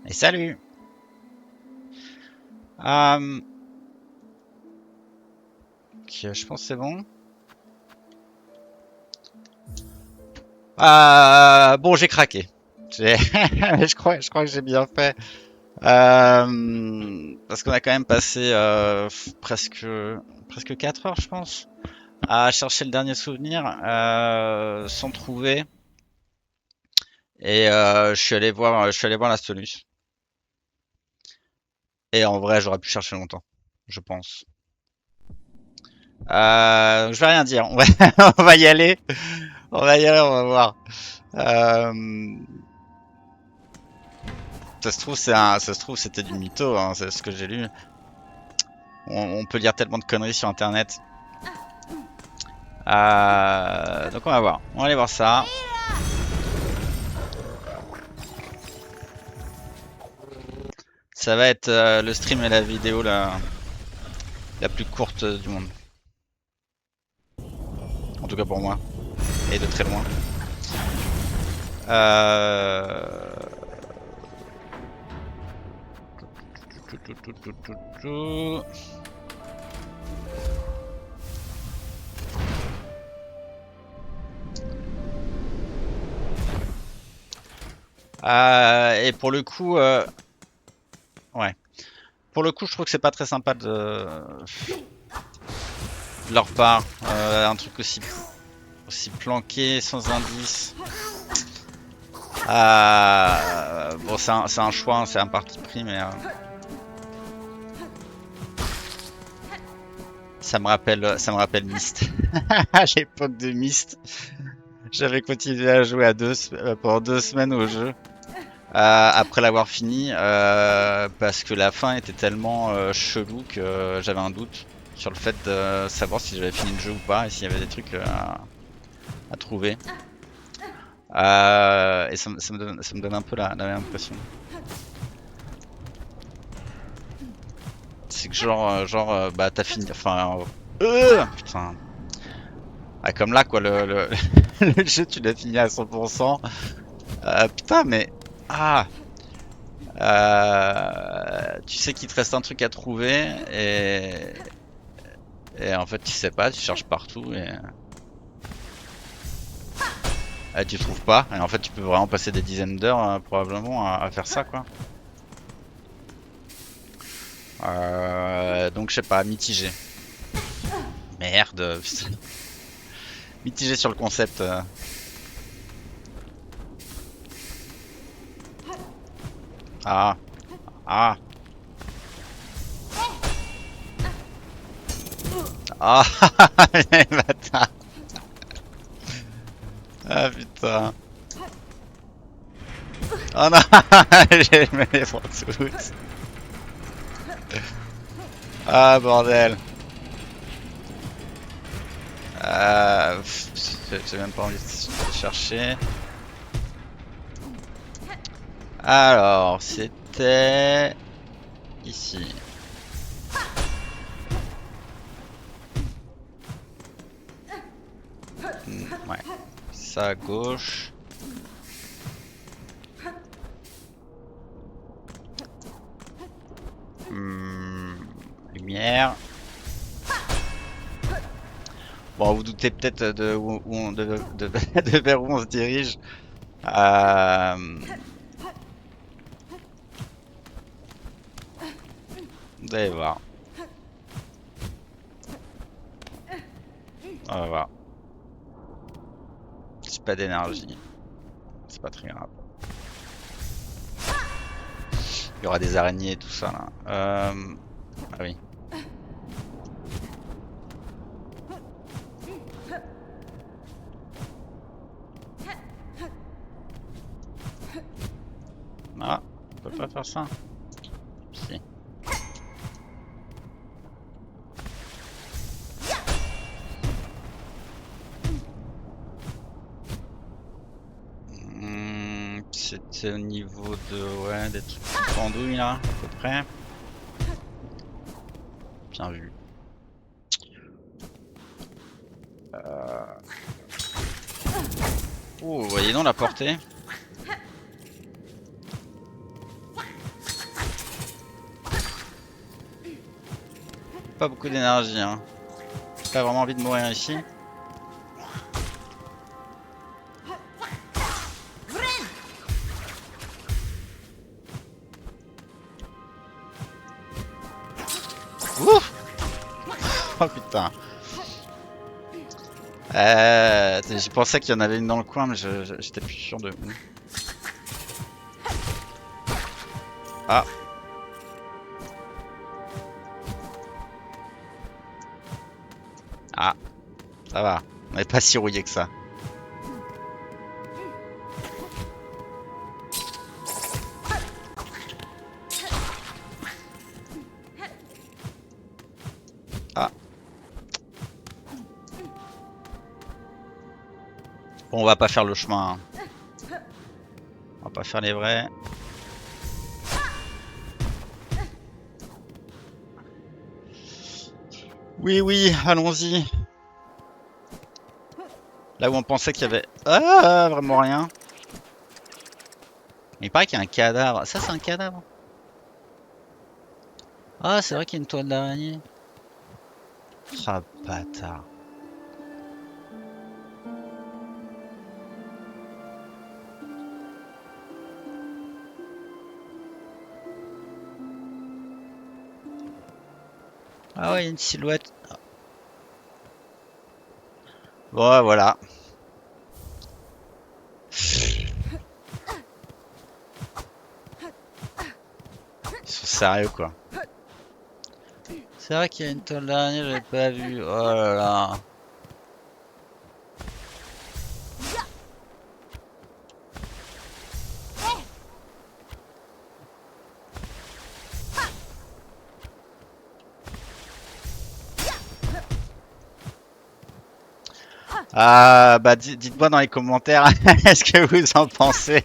Et salut. Euh, ok, je pense que c'est bon. Bon, j'ai craqué. Je crois que j'ai bien fait. Parce qu'on a quand même passé presque 4 heures, je pense, à chercher le dernier souvenir sans trouver. Et je suis allé voir l'Astolus. Et en vrai, j'aurais pu chercher longtemps, je pense. Je vais rien dire. On va y aller. On va y aller, on va voir. Euh, ça se trouve, c'était du mytho, hein, c'est ce que j'ai lu. On peut lire tellement de conneries sur Internet. Donc on va voir. On va aller voir ça. Ça va être le stream et la vidéo la plus courte du monde. En tout cas pour moi. Et de très loin. Euh... Et pour le coup, ouais. Pour le coup, je trouve que c'est pas très sympa de leur part. Un truc aussi planqué, sans indice. Bon, c'est un choix, hein, c'est un parti pris, mais ça me rappelle Myst. À l'époque de Myst, j'avais continué à jouer pendant 2 semaines au jeu. Après l'avoir fini, parce que la fin était tellement chelou que j'avais un doute sur le fait de savoir si j'avais fini le jeu ou pas et s'il y avait des trucs à trouver. Et ça me donne un peu la même impression. C'est que genre, bah t'as fini, enfin, putain, comme là quoi, le jeu tu l'as fini à 100%. Putain, mais ah, tu sais qu'il te reste un truc à trouver et en fait tu sais pas, tu cherches partout et tu trouves pas. Et en fait tu peux vraiment passer des dizaines d'heures probablement à faire ça quoi. Donc je sais pas, mitigé. Merde, putain. Mitigé sur le concept. Ah, ah, ah, les bâtards. Ah putain. Oh non, j'ai me les prends toutes. Ah bordel. J'ai même pas envie de chercher. Alors, c'était ici. Ouais. Ça à gauche. Lumière. Bon, vous doutez peut-être de vers où on se dirige. Vous allez voir. On va voir. J'ai pas d'énergie. C'est pas très grave. Il y aura des araignées et tout ça là. Ah oui. Ah, on peut pas faire ça. Si. C'était au niveau ouais, des trucs qui pendouillent là, à peu près. Bien vu. Oh, voyez donc la portée. Pas beaucoup d'énergie, hein. J'ai pas vraiment envie de mourir ici. Ouf. Oh putain. J'ai pensé qu'il y en avait une dans le coin, mais j'étais plus sûr de où. Ah. Ah. Ça va. On n'est pas si rouillé que ça. Ah. Bon, on va pas faire le chemin, hein. On va pas faire les vrais. Oui, oui, allons-y. Là où on pensait qu'il y avait... Ah, vraiment rien. Il paraît qu'il y a un cadavre. Ça, c'est un cadavre. Ah, c'est vrai qu'il y a une toile d'araignée. Ah, bâtard. Ah ouais, il y a une silhouette. Bon, voilà. Ils sont sérieux, quoi. C'est vrai qu'il y a une toile d'araignée, j'avais pas vu. Oh là là. Ah, bah dites-moi dans les commentaires, est-ce que vous en pensez?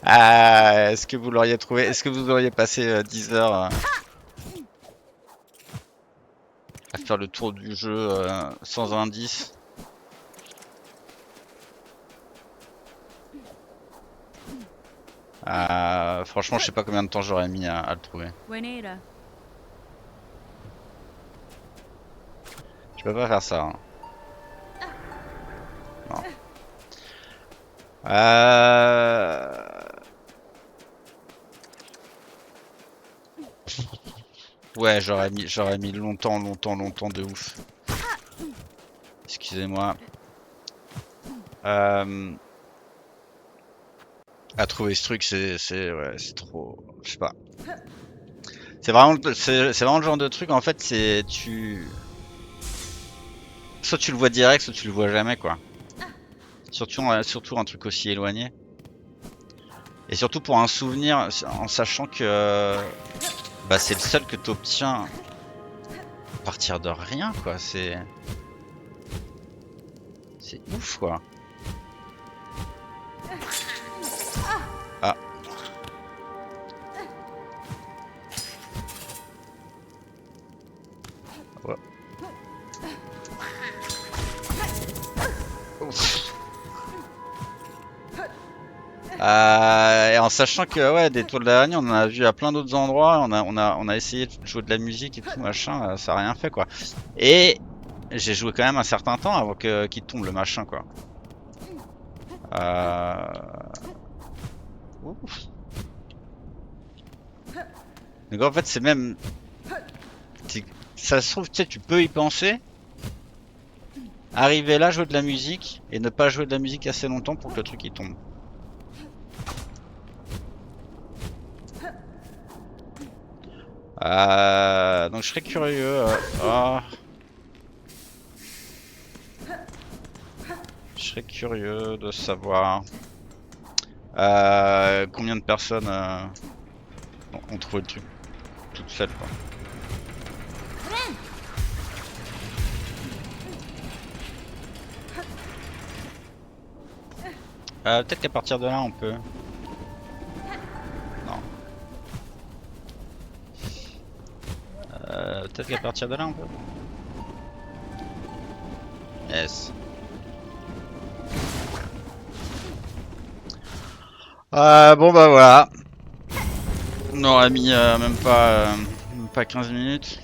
Ah, est-ce que vous l'auriez trouvé? Est-ce que vous auriez passé 10 heures à faire le tour du jeu sans indice? Franchement, je sais pas combien de temps j'aurais mis à le trouver. Je peux pas faire ça, hein. Non. Ouais, j'aurais mis longtemps de ouf. Excusez-moi. À trouver ce truc, ouais, c'est trop, je sais pas. C'est vraiment le genre de truc en fait, c'est soit tu le vois direct, soit tu le vois jamais, quoi. Surtout un truc aussi éloigné. Et surtout pour un souvenir, en sachant que bah, c'est le seul que tu obtiens à partir de rien, quoi. C'est ouf, quoi. Ah. Ouais. Ouf. Et en sachant que ouais, des toiles d'araignée, on en a vu à plein d'autres endroits, on a essayé de jouer de la musique et tout machin, ça a rien fait, quoi. Et j'ai joué quand même un certain temps avant qu'il tombe le machin, quoi. Ouf. Donc en fait c'est même, ça se trouve, tu sais, tu peux y penser, arriver là, jouer de la musique et ne pas jouer de la musique assez longtemps pour que le truc il tombe. Donc je serais curieux. Oh. Je serais curieux de savoir combien de personnes ont trouvé le truc toute seule, quoi. Peut-être qu'à partir de là on peut. Non. Peut-être qu'à partir de là on peut. Yes. Bon bah voilà. On aurait mis même pas 15 minutes.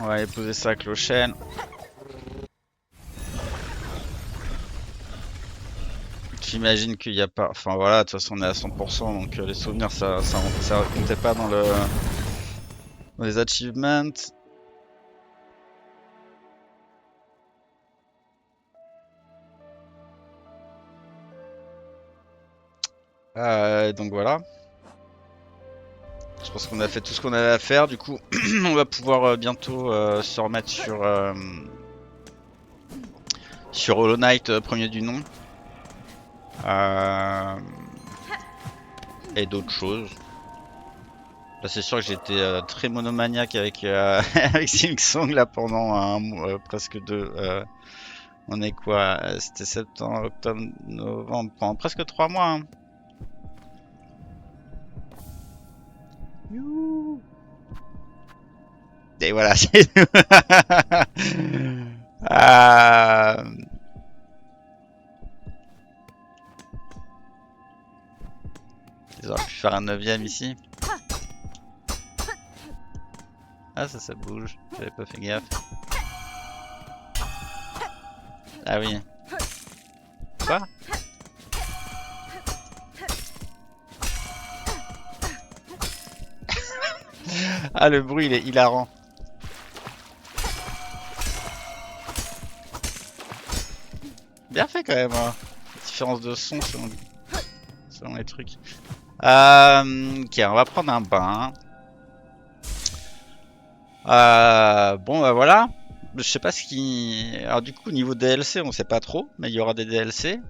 On va aller poser ça à Clochelle. J'imagine qu'il n'y a pas... Enfin voilà, de toute façon on est à 100%, donc les souvenirs ça comptait pas dans dans les achievements. Donc voilà. Je pense qu'on a fait tout ce qu'on avait à faire. Du coup, on va pouvoir bientôt se remettre sur Hollow Knight, premier du nom. Et d'autres choses. Là, c'est sûr que j'étais très monomaniaque avec, avec Silksong là pendant presque deux. On est quoi? C'était septembre, octobre, novembre, pendant presque 3 mois. Hein. Youhou. Et voilà, c'est tout. Euh, Ils auraient pu faire un 9ème ici. Ah, ça bouge. J'avais pas fait gaffe. Ah oui. Quoi? Ah, le bruit, il est hilarant. Bien fait quand même, hein. Différence de son selon les trucs. Ok, on va prendre un bain. Bon, bah voilà. Je sais pas ce qui... Alors du coup, niveau DLC, on sait pas trop, mais il y aura des DLC.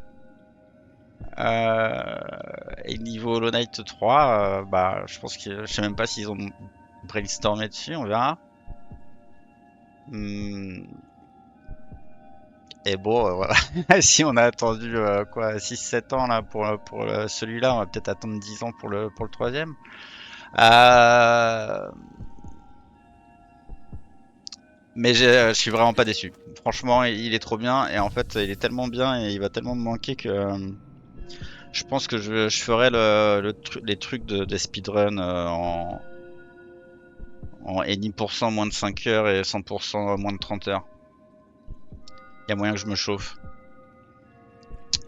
Et niveau Hollow Knight 3, bah, je pense que... Je sais même pas s'ils ont brainstormé dessus, on verra. Et bon, voilà. Si on a attendu quoi 6-7 ans là pour celui-là, on va peut-être attendre 10 ans pour le troisième. Euh, Mais je suis vraiment pas déçu. Franchement, il est trop bien et en fait, il est tellement bien et il va tellement me manquer que je pense que je ferai les trucs des speedruns en any % moins de 5 heures et 100% moins de 30 heures. Il y a moyen que je me chauffe.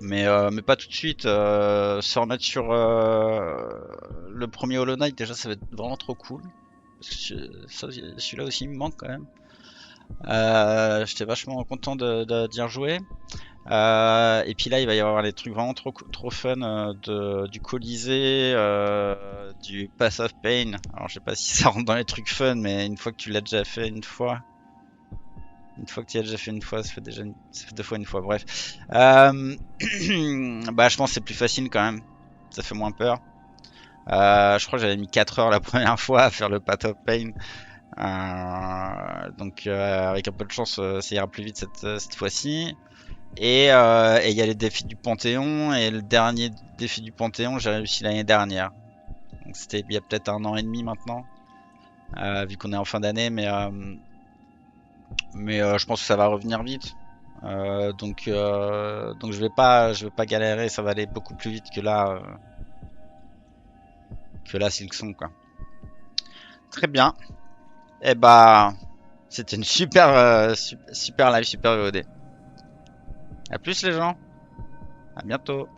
Mais pas tout de suite. Se remettre sur le premier Hollow Knight, déjà, ça va être vraiment trop cool. Parce que celui-là aussi il me manque quand même. J'étais vachement content d'y rejouer. Et puis là, il va y avoir des trucs vraiment trop fun du Colisée, du Path of Pain. Alors, je sais pas si ça rentre dans les trucs fun, mais une fois que tu l'as déjà fait une fois que tu l'as déjà fait une fois, ça fait deux fois une fois. Bref, bah, je pense que c'est plus facile quand même. Ça fait moins peur. Je crois que j'avais mis 4 heures la première fois à faire le Path of Pain. Donc, avec un peu de chance, ça ira plus vite cette fois-ci. Et il y a les défis du Panthéon. Et le dernier défi du Panthéon, j'ai réussi l'année dernière. Donc c'était il y a peut-être 1 an et demi maintenant. Vu qu'on est en fin d'année. Mais je pense que ça va revenir vite. Donc je vais pas galérer. Ça va aller beaucoup plus vite que là Silksong quoi. Très bien. Et bah c'était une super live, super VOD. A plus les gens. À bientôt.